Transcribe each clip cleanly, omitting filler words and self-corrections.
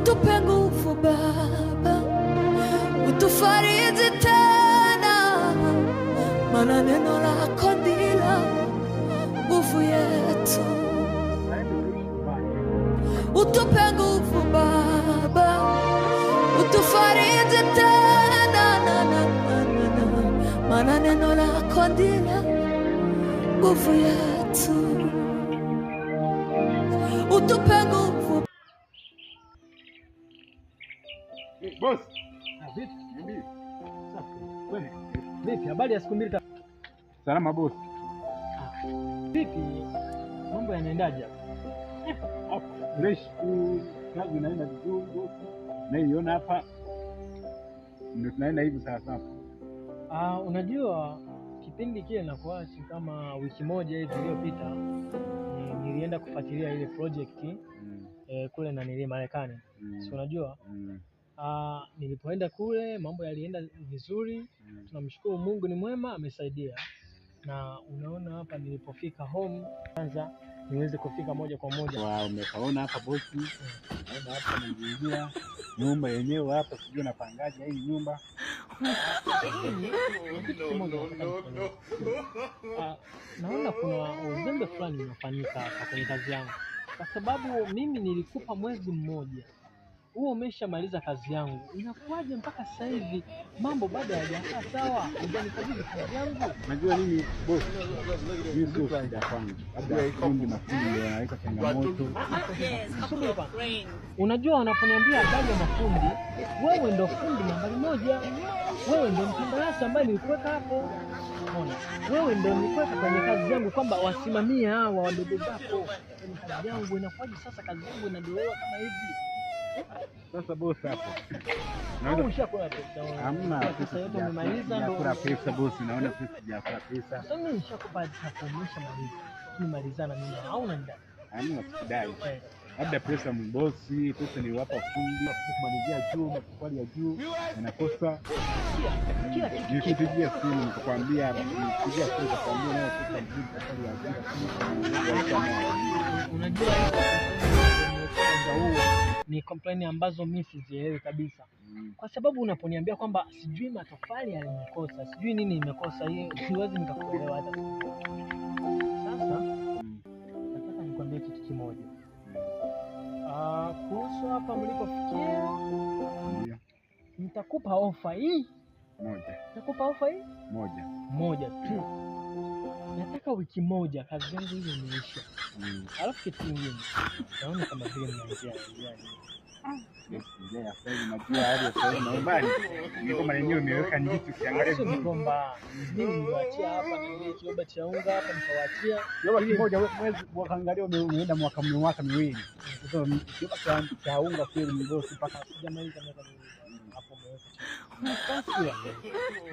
utupe nguvu Baba, utufariji tena, maana neno lako ndilo nguvu yetu. Utupe nguvu Baba, utufariji tena, maana neno lako ndilo nguvu yetu. Utupe nguvu. Boss. Vipi? Niambie. Safi. Wewe. Vipi? Habari ya siku mbili tatu. Salama boss. Vipi? Mambo yanaendaje hapa? Fresh. Kazi inaenda vizuri boss. Naiona hapa. Ndio tunaenda hivi sasa. Unajua kipindi kile nakuacha kama wiki moja hivi iliyopita nilienda kufuatilia ile project kule na nili Marekani. Si unajua? Nilipoenda kule mambo yalienda vizuri. Tunamshukuru Mungu, ni mwema, amesaidia. Na unaona hapa nilipofika home kwanza niweze kufika moja kwa moja. Umepaona hapa bosi? Naona hapa naingia nyumba yenyewe hapa, sijui napangaje hii nyumba. Naona kuna uzembe fulani unafanyika hapa kwenye kazi yangu, kwa sababu mimi nilikupa mwezi mmoja, huo umeshamaliza kazi yangu. Inakuwaje mpaka sasa hivi mambo bado hayajakaa sawa? Hujanikabidhi kazi yangu. Najua nini boss, mimi sio shida kwangu, labda fundi mafundi wanaweka changamoto. Unajua wanaponiambia habari ya mafundi, wewe ndio fundi nambari moja, wewe ndio mkandarasi ambaye nilikuweka hapo. Unaona, wewe ndio nilikuweka kwenye kazi yangu kwamba wasimamie hawa wadogo zako kwenye kazi yangu. Inakuwaje sasa kazi yangu inadolewa kama hivi? Sasa boss hapo. Naona umeshakula pesa. Hamna pesa yote umemaliza ndio. Nakula pesa boss, naona pesa sijakula pesa. Sasa mimi nishakupa kuonyesha maliza. Nimalizana mimi. Hauna ndani. Hamna kudai. Labda pesa mbosi, pesa niliwapa fundi, kumalizia juu, maswali ya juu, nakosa. Nikipigia simu nikakwambia, nikipigia simu nikakwambia nayo pesa nzuri maswali ya juu. Unajua ni complain ambazo mimi sizielewi kabisa. Kwa sababu unaponiambia kwamba sijui matofali yalimekosa, sijui nini imekosa, hiyo siwezi nikakuelewa hata. Sasa nataka nikwambie kitu kimoja. Kuhusu hapa mlipofikia, nitakupa ofa hii moja. Nitakupa ofa hii moja tu. Nataka wiki moja kazi yangu hiyo imeisha. Alafu kitu kingine, naona kama vile mnaingia. Ndio sasa unajua hali sasa naomba niko maeneo nimeweka njiti, ukiangalia sio kwamba mimi niwaachia hapa na ile kiomba cha unga hapa nikawaachia kiomba kimoja mwezi wakaangalia umeenda mwaka miwili. Sasa kiomba cha unga kweli mbosi mpaka sijamaliza miaka miwili hapo umeweka basi.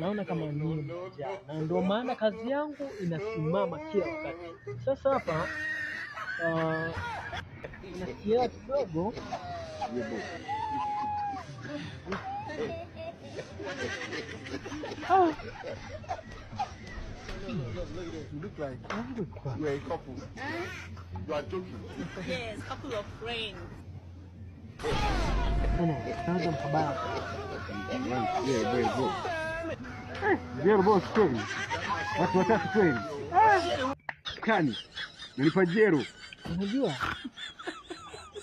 Naona kama mimi mmoja, na ndio maana kazi yangu inasimama kila wakati. Sasa hapa nasikia kidogo you look like you are a couple. You are joking. Yes, couple of friends. Naanza mkabala. Jero boss kweli. Watu watatu kweli. Kani. Nilipa jero. Unajua?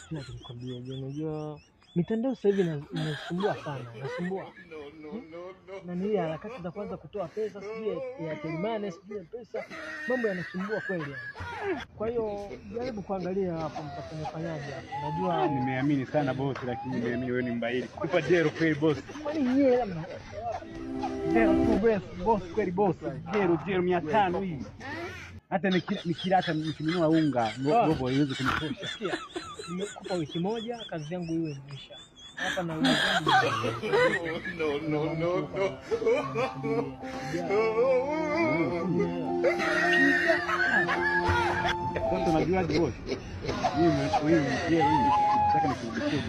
Sina kukwambia, unajua mitandao sasa hivi inasumbua sana, inasumbua. Na ni harakati za kwanza kutoa pesa, sijui ya telemane, sijui pesa, mambo yanasumbua kweli. Kwa hiyo jaribu kuangalia hapo mtafanyaje hapo. Najua nimeamini sana boss, lakini nimeamini wewe ni mbaili. Kupa jero kweli boss. Kwani yeye labda jero tu boss kweli boss. Jero 500 hii. Hata nikila hata nikinunua unga robo haiwezi kunitosha. Sikia. Nimekupa wiki moja kazi yangu iwe imeisha. Hapa na no. Sasa unajua boss. Mimi nataka nikurudishie